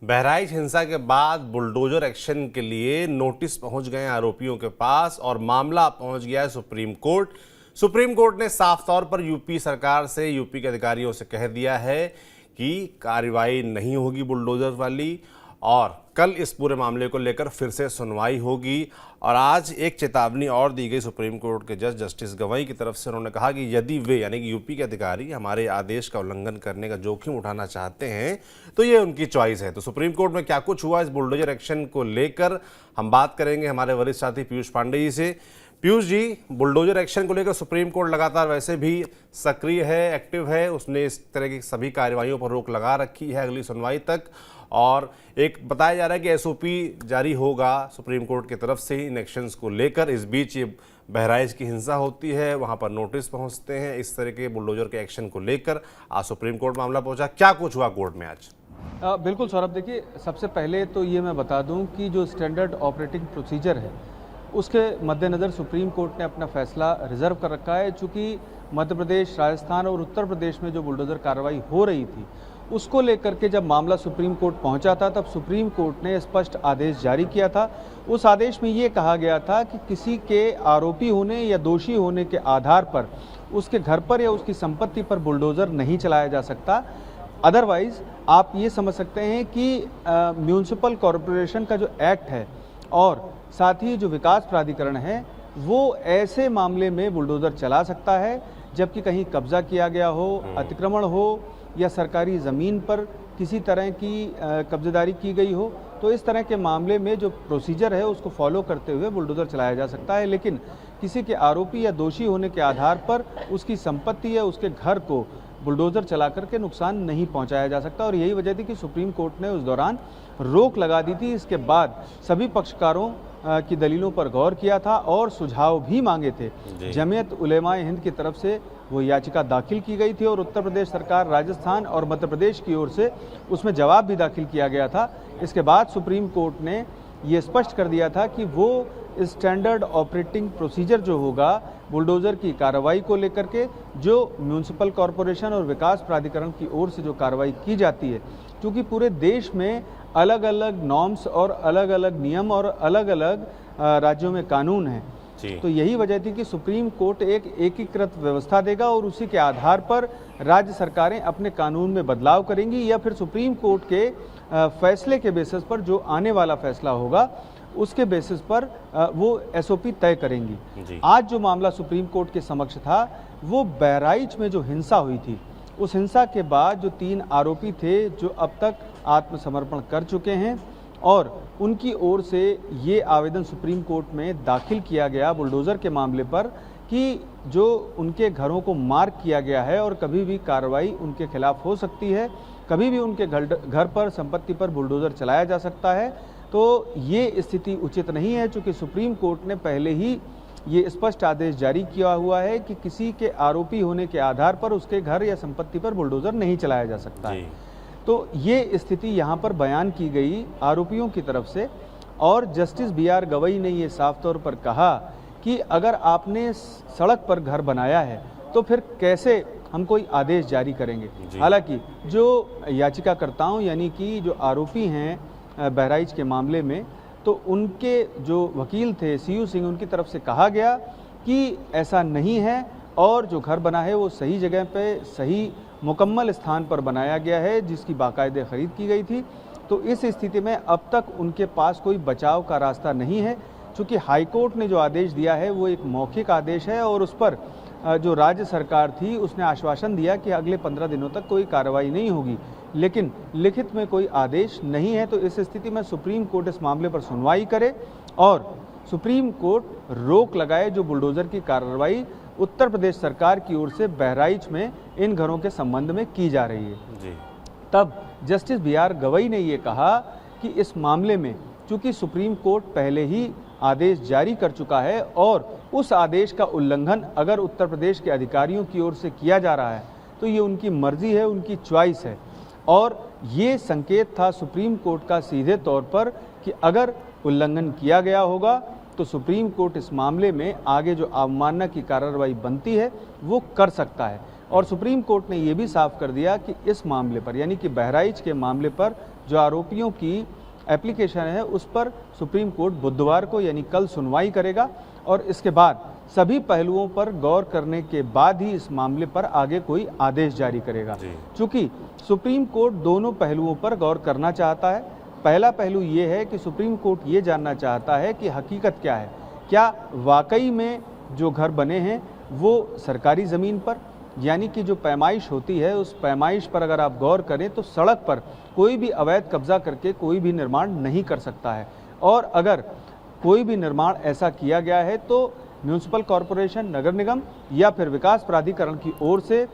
बहराइच हिंसा के बाद बुलडोजर एक्शन के लिए नोटिस पहुंच गए आरोपियों के पास और मामला पहुंच गया है सुप्रीम कोर्ट। सुप्रीम कोर्ट ने साफ तौर पर यूपी सरकार से, यूपी के अधिकारियों से कह दिया है कि कार्रवाई नहीं होगी बुलडोजर वाली, और कल इस पूरे मामले को लेकर फिर से सुनवाई होगी। और आज एक चेतावनी और दी गई सुप्रीम कोर्ट के जज जस्टिस गवई की तरफ से। उन्होंने कहा कि यदि वे यानी कि यूपी के अधिकारी हमारे आदेश का उल्लंघन करने का जोखिम उठाना चाहते हैं तो ये उनकी चॉइस है। तो सुप्रीम कोर्ट में क्या कुछ हुआ इस बुलडोजर एक्शन को लेकर हम बात करेंगे हमारे वरिष्ठ साथी पीयूष पांडे जी से। पीयूष जी, बुलडोजर एक्शन को लेकर सुप्रीम कोर्ट लगातार वैसे भी सक्रिय है, एक्टिव है, उसने इस तरह की सभी कार्रवाइयों पर रोक लगा रखी है अगली सुनवाई तक, और एक बताया जा रहा है कि एसओपी जारी होगा सुप्रीम कोर्ट की तरफ से इन एक्शंस को लेकर। इस बीच ये बहराइच की हिंसा होती है, वहां पर नोटिस पहुंचते हैं इस तरह के बुलडोजर के एक्शन को लेकर। आज सुप्रीम कोर्ट मामला पहुंचा, क्या कुछ हुआ कोर्ट में आज? बिल्कुल सौरभ, देखिए सबसे पहले तो ये मैं बता दूं कि जो स्टैंडर्ड ऑपरेटिंग प्रोसीजर है उसके मद्देनज़र सुप्रीम कोर्ट ने अपना फैसला रिजर्व कर रखा है। चूँकि मध्य प्रदेश, राजस्थान और उत्तर प्रदेश में जो बुलडोजर कार्रवाई हो रही थी उसको लेकर के जब मामला सुप्रीम कोर्ट पहुंचा था तब सुप्रीम कोर्ट ने स्पष्ट आदेश जारी किया था। उस आदेश में ये कहा गया था कि किसी के आरोपी होने या दोषी होने के आधार पर उसके घर पर या उसकी संपत्ति पर बुलडोजर नहीं चलाया जा सकता। अदरवाइज आप ये समझ सकते हैं कि म्यूनिसिपल कॉरपोरेशन का जो एक्ट है और साथ ही जो विकास प्राधिकरण है वो ऐसे मामले में बुलडोजर चला सकता है जबकि कहीं कब्जा किया गया हो, अतिक्रमण हो या सरकारी ज़मीन पर किसी तरह की कब्जेदारी की गई हो, तो इस तरह के मामले में जो प्रोसीजर है उसको फॉलो करते हुए बुलडोजर चलाया जा सकता है। लेकिन किसी के आरोपी या दोषी होने के आधार पर उसकी संपत्ति या उसके घर को बुलडोजर चला करके नुकसान नहीं पहुंचाया जा सकता। और यही वजह थी कि सुप्रीम कोर्ट ने उस दौरान रोक लगा दी थी। इसके बाद सभी पक्षकारों की दलीलों पर गौर किया था और सुझाव भी मांगे थे। जमीयत उलेमाए हिंद की तरफ से वो याचिका दाखिल की गई थी और उत्तर प्रदेश सरकार, राजस्थान और मध्य प्रदेश की ओर से उसमें जवाब भी दाखिल किया गया था। इसके बाद सुप्रीम कोर्ट ने ये स्पष्ट कर दिया था कि वो स्टैंडर्ड ऑपरेटिंग प्रोसीजर जो होगा बुलडोजर की कार्रवाई को लेकर के, जो म्यूनिसिपल कॉरपोरेशन और विकास प्राधिकरण की ओर से जो कार्रवाई की जाती है, क्योंकि पूरे देश में अलग अलग नॉर्म्स और अलग अलग नियम और अलग अलग राज्यों में कानून हैं, तो यही वजह थी कि सुप्रीम कोर्ट एक एकीकृत व्यवस्था देगा और उसी के आधार पर राज्य सरकारें अपने कानून में बदलाव करेंगी या फिर सुप्रीम कोर्ट के फैसले के बेसिस पर जो आने वाला फैसला होगा उसके बेसिस पर वो एसओपी तय करेंगी। आज जो मामला सुप्रीम कोर्ट के समक्ष था वो बहराइच में जो हिंसा हुई थी, उस हिंसा के बाद जो 3 आरोपी थे जो अब तक आत्मसमर्पण कर चुके हैं और उनकी ओर से ये आवेदन सुप्रीम कोर्ट में दाखिल किया गया बुलडोज़र के मामले पर कि जो उनके घरों को मार्क किया गया है और कभी भी कार्रवाई उनके खिलाफ हो सकती है, कभी भी उनके घर पर, संपत्ति पर बुलडोज़र चलाया जा सकता है। तो ये स्थिति उचित नहीं है, चूँकि सुप्रीम कोर्ट ने पहले ही ये स्पष्ट आदेश जारी किया हुआ है कि किसी के आरोपी होने के आधार पर उसके घर या संपत्ति पर बुलडोज़र नहीं चलाया जा सकता है। तो ये स्थिति यहाँ पर बयान की गई आरोपियों की तरफ से और जस्टिस BR गवई ने ये साफ तौर पर कहा कि अगर आपने सड़क पर घर बनाया है तो फिर कैसे हम कोई आदेश जारी करेंगे। हालांकि जो याचिकाकर्ताओं यानी कि जो आरोपी हैं बहराइच के मामले में, तो उनके जो वकील थे CU सिंह, उनकी तरफ से कहा गया कि ऐसा नहीं है और जो घर बना है वो सही जगह पे, सही मुकम्मल स्थान पर बनाया गया है जिसकी बाकायदे खरीद की गई थी। तो इस स्थिति में अब तक उनके पास कोई बचाव का रास्ता नहीं है, चूँकि हाईकोर्ट ने जो आदेश दिया है वो एक मौखिक आदेश है और उस पर जो राज्य सरकार थी उसने आश्वासन दिया कि अगले 15 दिनों तक कोई कार्रवाई नहीं होगी, लेकिन लिखित में कोई आदेश नहीं है। तो इस स्थिति में सुप्रीम कोर्ट इस मामले पर सुनवाई करे और सुप्रीम कोर्ट रोक लगाए जो बुलडोज़र की कार्रवाई उत्तर प्रदेश सरकार की ओर से बहराइच में इन घरों के संबंध में की जा रही है। तब जस्टिस BR गवई ने ये कहा कि इस मामले में चूंकि सुप्रीम कोर्ट पहले ही आदेश जारी कर चुका है और उस आदेश का उल्लंघन अगर उत्तर प्रदेश के अधिकारियों की ओर से किया जा रहा है तो ये उनकी मर्जी है, उनकी चॉइस है। और ये संकेत था सुप्रीम कोर्ट का सीधे तौर पर कि अगर उल्लंघन किया गया होगा तो सुप्रीम कोर्ट इस मामले में आगे जो अवमानना की कार्रवाई बनती है वो कर सकता है। और सुप्रीम कोर्ट ने ये भी साफ कर दिया कि इस मामले पर यानी कि बहराइच के मामले पर जो आरोपियों की एप्लीकेशन है उस पर सुप्रीम कोर्ट बुधवार को यानी कल सुनवाई करेगा और इसके बाद सभी पहलुओं पर गौर करने के बाद ही इस मामले पर आगे कोई आदेश जारी करेगा। चूंकि सुप्रीम कोर्ट दोनों पहलुओं पर गौर करना चाहता है। पहला पहलू ये है कि सुप्रीम कोर्ट ये जानना चाहता है कि हकीकत क्या है, क्या वाकई में जो घर बने हैं वो सरकारी ज़मीन पर, यानी कि जो पैमाइश होती है उस पैमाइश पर अगर आप गौर करें तो सड़क पर कोई भी अवैध कब्जा करके कोई भी निर्माण नहीं कर सकता है, और अगर कोई भी निर्माण ऐसा किया गया है तो म्यूनिसिपल कॉरपोरेशन, नगर निगम या फिर विकास प्राधिकरण की ओर से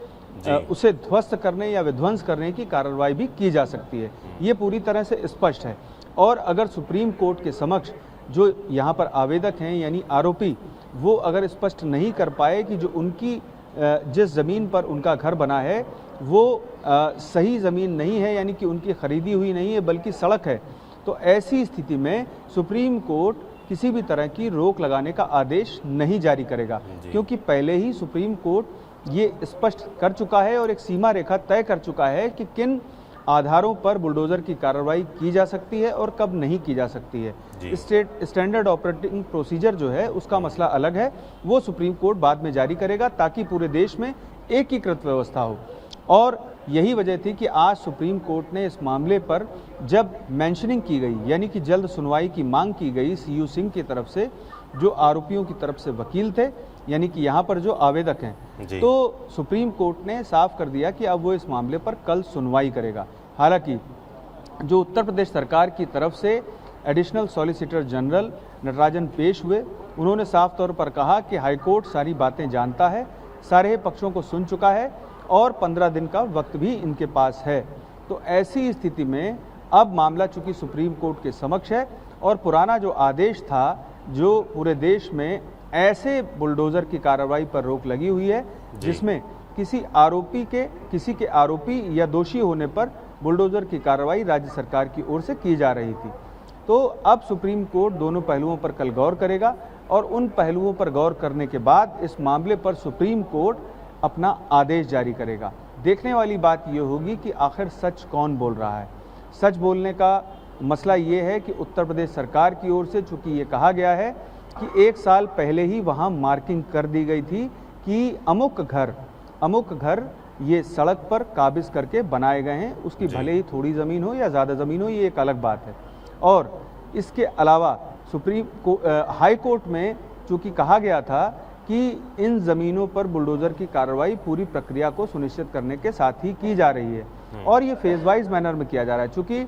उसे ध्वस्त करने या विध्वंस करने की कार्रवाई भी की जा सकती है। ये पूरी तरह से स्पष्ट है। और अगर सुप्रीम कोर्ट के समक्ष जो यहाँ पर आवेदक हैं यानी आरोपी, वो अगर स्पष्ट नहीं कर पाए कि जो उनकी जिस ज़मीन पर उनका घर बना है वो सही ज़मीन नहीं है, यानी कि उनकी खरीदी हुई नहीं है बल्कि सड़क है, तो ऐसी स्थिति में सुप्रीम कोर्ट किसी भी तरह की रोक लगाने का आदेश नहीं जारी करेगा, क्योंकि पहले ही सुप्रीम कोर्ट ये स्पष्ट कर चुका है और एक सीमा रेखा तय कर चुका है कि किन आधारों पर बुलडोज़र की कार्रवाई की जा सकती है और कब नहीं की जा सकती है। स्टैंडर्ड ऑपरेटिंग प्रोसीजर जो है उसका मसला अलग है, वो सुप्रीम कोर्ट बाद में जारी करेगा ताकि पूरे देश में एकीकृत व्यवस्था हो। और यही वजह थी कि आज सुप्रीम कोर्ट ने इस मामले पर जब मेंशनिंग की गई, यानी कि जल्द सुनवाई की मांग की गई सीयू सिंह की तरफ से, जो आरोपियों की तरफ से वकील थे, यानी कि यहाँ पर जो आवेदक हैं, तो सुप्रीम कोर्ट ने साफ कर दिया कि अब वो इस मामले पर कल सुनवाई करेगा। हालांकि जो उत्तर प्रदेश सरकार की तरफ से एडिशनल सॉलिसिटर जनरल नटराजन पेश हुए, उन्होंने साफ तौर पर कहा कि हाईकोर्ट सारी बातें जानता है, सारे पक्षों को सुन चुका है और 15 दिन का वक्त भी इनके पास है। तो ऐसी स्थिति में अब मामला चूंकि सुप्रीम कोर्ट के समक्ष है और पुराना जो आदेश था, जो पूरे देश में ऐसे बुलडोज़र की कार्रवाई पर रोक लगी हुई है जिसमें किसी के आरोपी या दोषी होने पर बुलडोज़र की कार्रवाई राज्य सरकार की ओर से की जा रही थी, तो अब सुप्रीम कोर्ट दोनों पहलुओं पर कल गौर करेगा और उन पहलुओं पर गौर करने के बाद इस मामले पर सुप्रीम कोर्ट अपना आदेश जारी करेगा। देखने वाली बात ये होगी कि आखिर सच कौन बोल रहा है। सच बोलने का मसला ये है कि उत्तर प्रदेश सरकार की ओर से चूंकि ये कहा गया है कि 1 साल पहले ही वहाँ मार्किंग कर दी गई थी कि अमुक घर ये सड़क पर काबिज करके बनाए गए हैं, उसकी भले ही थोड़ी ज़मीन हो या ज़्यादा ज़मीन हो, ये एक अलग बात है। और इसके अलावा हाई कोर्ट में चूँकि कहा गया था कि इन ज़मीनों पर बुलडोज़र की कार्रवाई पूरी प्रक्रिया को सुनिश्चित करने के साथ ही की जा रही है और ये फेज वाइज मैनर में किया जा रहा है। चूँकि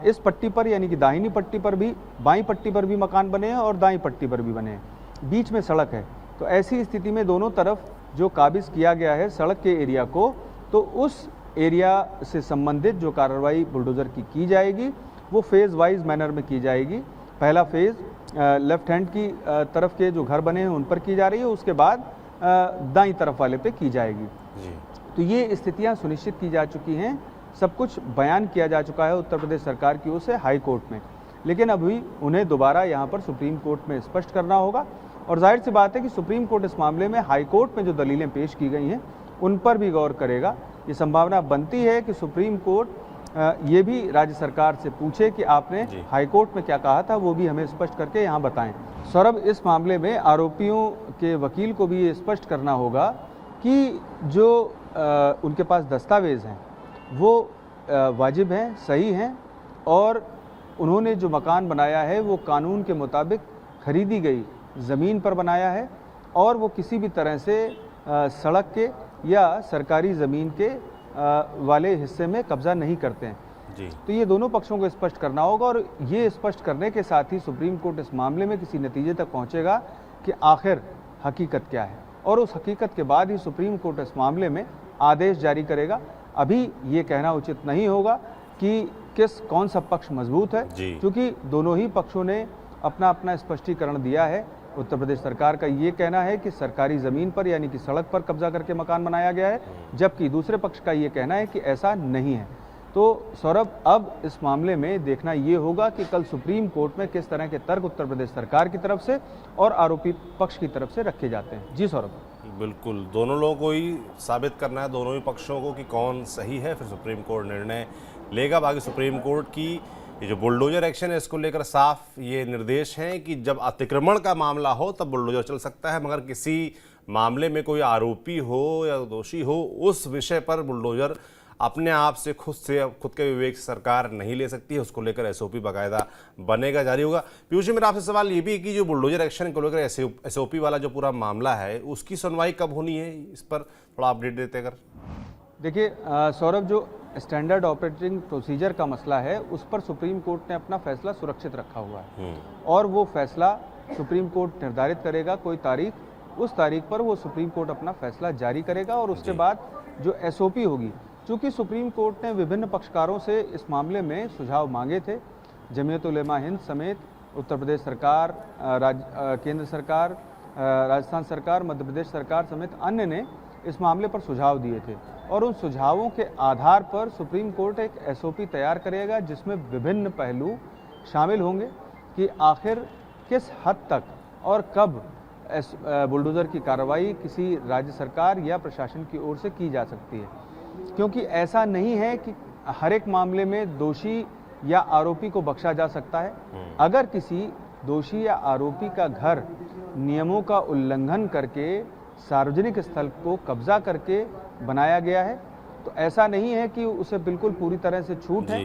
इस पट्टी पर यानी कि दाहिनी पट्टी पर भी, बाईं पट्टी पर भी मकान बने हैं और दाईं पट्टी पर भी बने हैं, बीच में सड़क है, तो ऐसी स्थिति में दोनों तरफ जो काबिज किया गया है सड़क के एरिया को, तो उस एरिया से संबंधित जो कार्रवाई बुलडोज़र की जाएगी वो फेज़ वाइज मैनर में की जाएगी। पहला फेज़ लेफ्ट हैंड की तरफ के जो घर बने हैं उन पर की जा रही है, उसके बाद दाईं तरफ वाले पे की जाएगी। तो ये स्थितियाँ सुनिश्चित की जा चुकी हैं, सब कुछ बयान किया जा चुका है उत्तर प्रदेश सरकार की ओर से हाई कोर्ट में, लेकिन अभी उन्हें दोबारा यहाँ पर सुप्रीम कोर्ट में स्पष्ट करना होगा। और जाहिर सी बात है कि सुप्रीम कोर्ट इस मामले में हाई कोर्ट में जो दलीलें पेश की गई हैं उन पर भी गौर करेगा। ये संभावना बनती है कि सुप्रीम कोर्ट ये भी राज्य सरकार से पूछे कि आपने हाई कोर्ट में क्या कहा था, वो भी हमें स्पष्ट करके यहाँ बताएं। सौरभ, इस मामले में आरोपियों के वकील को भी ये स्पष्ट करना होगा कि जो उनके पास दस्तावेज़ हैं वो वाजिब हैं, सही हैं और उन्होंने जो मकान बनाया है वो कानून के मुताबिक खरीदी गई ज़मीन पर बनाया है और वो किसी भी तरह से सड़क के या सरकारी ज़मीन के वाले हिस्से में कब्ज़ा नहीं करते हैं। तो ये दोनों पक्षों को स्पष्ट करना होगा और ये स्पष्ट करने के साथ ही सुप्रीम कोर्ट इस मामले में किसी नतीजे तक पहुंचेगा कि आखिर हकीकत क्या है और उस हकीकत के बाद ही सुप्रीम कोर्ट इस मामले में आदेश जारी करेगा। अभी ये कहना उचित नहीं होगा कि कौन सा पक्ष मजबूत है, क्योंकि दोनों ही पक्षों ने अपना अपना स्पष्टीकरण दिया है। उत्तर प्रदेश सरकार का ये कहना है कि सरकारी ज़मीन पर यानी कि सड़क पर कब्जा करके मकान बनाया गया है, जबकि दूसरे पक्ष का ये कहना है कि ऐसा नहीं है। तो सौरभ, अब इस मामले में देखना ये होगा कि कल सुप्रीम कोर्ट में किस तरह के तर्क उत्तर प्रदेश सरकार की तरफ से और आरोपी पक्ष की तरफ से रखे जाते हैं। जी सौरभ, बिल्कुल, दोनों लोगों को ही साबित करना है, दोनों ही पक्षों को, कि कौन सही है, फिर सुप्रीम कोर्ट निर्णय लेगा। बाकी सुप्रीम कोर्ट की ये जो बुलडोजर एक्शन है इसको लेकर साफ ये निर्देश हैं कि जब अतिक्रमण का मामला हो तब बुलडोजर चल सकता है, मगर किसी मामले में कोई आरोपी हो या दोषी हो उस विषय पर बुलडोजर अपने आप से खुद के विवेक से सरकार नहीं ले सकती है। उसको लेकर एसओपी बाकायदा बनेगा, जारी होगा। पीयूष जी, मेरा आपसे सवाल ये भी है कि जो बुलडोजर एक्शन को लेकर एसओपी वाला जो पूरा मामला है उसकी सुनवाई कब होनी है, इस पर थोड़ा अपडेट देते अगर। देखिए सौरभ, जो स्टैंडर्ड ऑपरेटिंग प्रोसीजर का मसला है उस पर सुप्रीम कोर्ट ने अपना फैसला सुरक्षित रखा हुआ है और वो फैसला सुप्रीम कोर्ट निर्धारित करेगा कोई तारीख, उस तारीख पर वो सुप्रीम कोर्ट अपना फैसला जारी करेगा और उसके बाद जो एसओपी होगी, चूँकि सुप्रीम कोर्ट ने विभिन्न पक्षकारों से इस मामले में सुझाव मांगे थे, जमीयत उलेमा हिंद समेत उत्तर प्रदेश सरकार, केंद्र सरकार, राजस्थान सरकार, मध्य प्रदेश सरकार समेत अन्य ने इस मामले पर सुझाव दिए थे और उन सुझावों के आधार पर सुप्रीम कोर्ट एक एसओपी तैयार करेगा जिसमें विभिन्न पहलू शामिल होंगे कि आखिर किस हद तक और कब बुलडोज़र की कार्रवाई किसी राज्य सरकार या प्रशासन की ओर से की जा सकती है, क्योंकि ऐसा नहीं है कि हर एक मामले में दोषी या आरोपी को बख्शा जा सकता है। अगर किसी दोषी या आरोपी का घर नियमों का उल्लंघन करके सार्वजनिक स्थल को कब्जा करके बनाया गया है तो ऐसा नहीं है कि उसे बिल्कुल पूरी तरह से छूट है।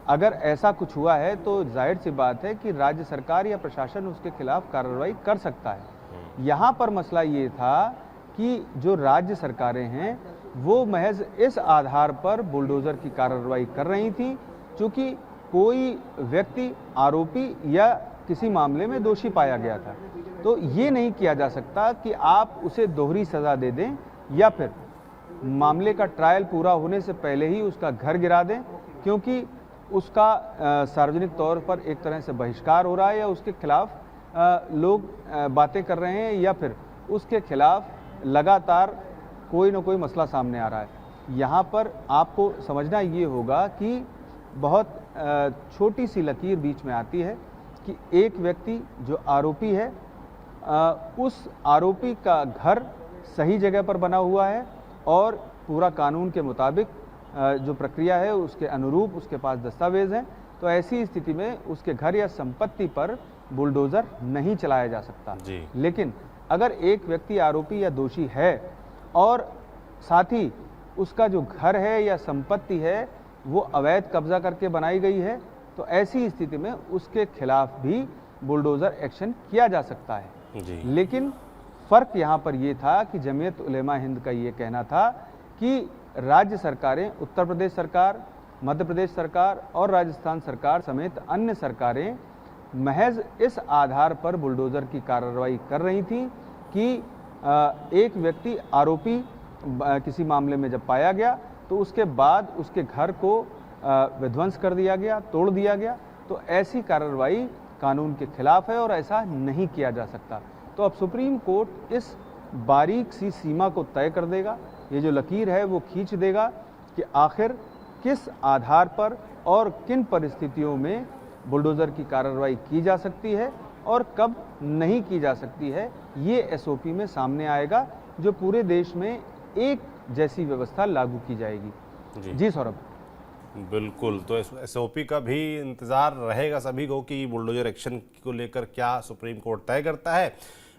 अगर ऐसा कुछ हुआ है तो जाहिर सी बात है कि राज्य सरकार या प्रशासन उसके खिलाफ कार्रवाई कर सकता है। यहाँ पर मसला ये था कि जो राज्य सरकारें हैं वो महज इस आधार पर बुलडोज़र की कार्रवाई कर रही थी क्योंकि कोई व्यक्ति आरोपी या किसी मामले में दोषी पाया गया था। तो ये नहीं किया जा सकता कि आप उसे दोहरी सज़ा दे दें या फिर मामले का ट्रायल पूरा होने से पहले ही उसका घर गिरा दें, क्योंकि उसका सार्वजनिक तौर पर एक तरह से बहिष्कार हो रहा है या उसके खिलाफ लोग बातें कर रहे हैं या फिर उसके खिलाफ लगातार कोई ना कोई मसला सामने आ रहा है। यहाँ पर आपको समझना ये होगा कि बहुत छोटी सी लकीर बीच में आती है कि एक व्यक्ति जो आरोपी है उस आरोपी का घर सही जगह पर बना हुआ है और पूरा कानून के मुताबिक जो प्रक्रिया है उसके अनुरूप उसके पास दस्तावेज हैं, तो ऐसी स्थिति में उसके घर या संपत्ति पर बुलडोज़र नहीं चलाया जा सकता। लेकिन अगर एक व्यक्ति आरोपी या दोषी है और साथ ही उसका जो घर है या संपत्ति है वो अवैध कब्जा करके बनाई गई है, तो ऐसी स्थिति में उसके खिलाफ भी बुलडोज़र एक्शन किया जा सकता है। लेकिन फ़र्क यहाँ पर ये था कि जमीयत उलेमा हिंद का ये कहना था कि राज्य सरकारें, उत्तर प्रदेश सरकार, मध्य प्रदेश सरकार और राजस्थान सरकार समेत अन्य सरकारें महज इस आधार पर बुलडोज़र की कार्रवाई कर रही थी कि एक व्यक्ति आरोपी किसी मामले में जब पाया गया तो उसके बाद उसके घर को विध्वंस कर दिया गया, तोड़ दिया गया। तो ऐसी कार्रवाई कानून के खिलाफ है और ऐसा नहीं किया जा सकता। तो अब सुप्रीम कोर्ट इस बारीक सी सीमा को तय कर देगा, ये जो लकीर है वो खींच देगा कि आखिर किस आधार पर और किन परिस्थितियों में बुलडोज़र की कार्रवाई की जा सकती है और कब नहीं की जा सकती है। ये एसओपी में सामने आएगा जो पूरे देश में एक जैसी व्यवस्था लागू की जाएगी। जी सौरभ, बिल्कुल। तो एसओपी का भी इंतज़ार रहेगा सभी को कि बुलडोजर एक्शन को लेकर क्या सुप्रीम कोर्ट तय करता है।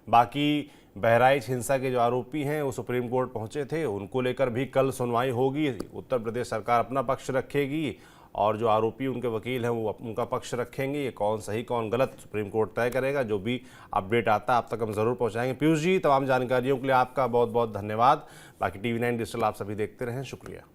बाकी बहराइच हिंसा के जो आरोपी हैं वो सुप्रीम कोर्ट पहुंचे थे, उनको लेकर भी कल सुनवाई होगी। उत्तर प्रदेश सरकार अपना पक्ष रखेगी और जो आरोपी उनके वकील हैं वो उनका पक्ष रखेंगे। ये कौन सही कौन गलत सुप्रीम कोर्ट तय करेगा। जो भी अपडेट आता है आप तक हम ज़रूर पहुंचाएंगे। पीयूष जी, तमाम जानकारियों के लिए आपका बहुत बहुत धन्यवाद। बाकी TV9 डिजिटल आप सभी देखते रहें, शुक्रिया।